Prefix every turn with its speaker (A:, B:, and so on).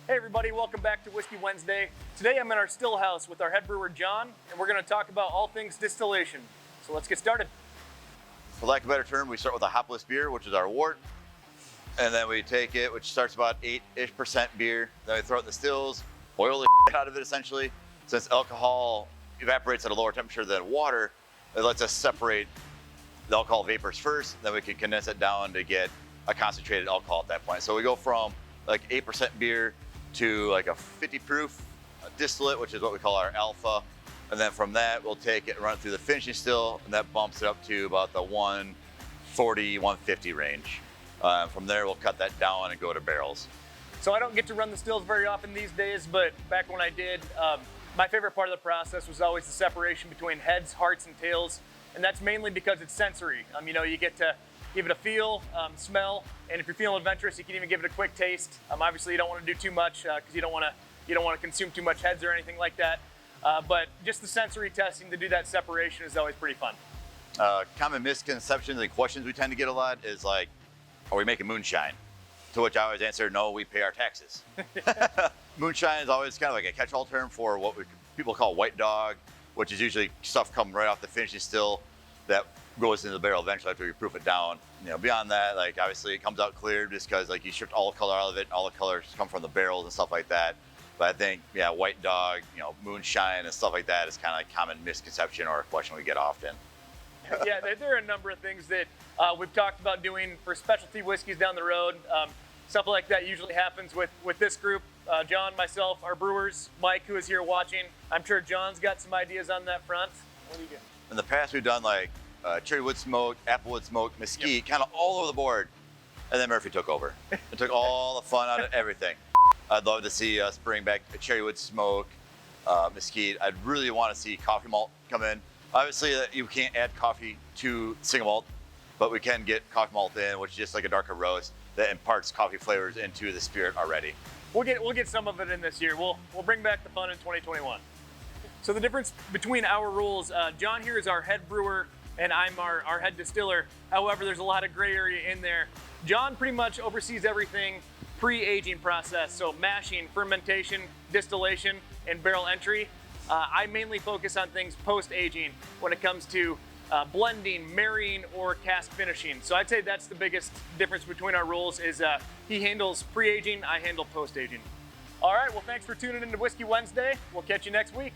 A: Hey everybody, welcome back to Whiskey Wednesday. Today I'm in our still house with our head brewer Jon, and we're going to talk about all things distillation. So let's get started.
B: For lack of a better term, we start with a hopless beer, which is our wort, and then we take it, which starts about 8-ish% beer. Then we throw it in the stills, boil the out of it essentially. Since alcohol evaporates at a lower temperature than water, it lets us separate the alcohol vapors first, then we can condense it down to get a concentrated alcohol at that point. So we go from like 8% beer to like a 50 proof distillate, which is what we call our alpha. And then from that, we'll take it and run it through the finishing still, and that bumps it up to about the 140, 150 range. From there, we'll cut that down and go to barrels.
A: So I don't get to run the stills very often these days, but back when I did, my favorite part of the process was always the separation between heads, hearts, and tails. And that's mainly because it's sensory. You get to give it a feel, smell, and if you're feeling adventurous, you can even give it a quick taste. Obviously, you don't want to do too much because you don't want to consume too much heads or anything like that. But just the sensory testing to do that separation is always pretty fun.
B: Common misconceptions and questions we tend to get a lot is like, are we making moonshine? To which I always answer, no, we pay our taxes. Moonshine is always kind of like a catch-all term for what people call white dog, which is usually stuff coming right off the finishing still that goes into the barrel eventually after you proof it down. Beyond that, like obviously it comes out clear just because like you stripped all the color out of it, and all the colors come from the barrels and stuff like that. But I think, yeah, white dog, moonshine and stuff like that is kind of like common misconception or a question we get often.
A: Yeah, there are a number of things that we've talked about doing for specialty whiskeys down the road. Stuff like that usually happens with this group. Jon, myself, our brewers, Mike, who is here watching. I'm sure Jon's got some ideas on that front. What do you get?
B: In the past, we've done like cherry wood smoke, apple wood smoke, mesquite, kind of all over the board. And then Murphy took over. It took all the fun out of everything. I'd love to see us bring back a cherry wood smoke, mesquite. I'd really want to see coffee malt come in. Obviously, you can't add coffee to single malt, but we can get coffee malt in, which is just like a darker roast that imparts coffee flavors into the spirit already.
A: We'll get some of it in this year. We'll bring back the fun in 2021. So the difference between our rules, Jon here is our head brewer and I'm our head distiller. However, there's a lot of gray area in there. Jon pretty much oversees everything pre-aging process, so mashing, fermentation, distillation, and barrel entry. I mainly focus on things post-aging when it comes to blending, marrying, or cask finishing. So I'd say that's the biggest difference between our rules is he handles pre-aging, I handle post-aging. All right, well, thanks for tuning in to Whiskey Wednesday. We'll catch you next week.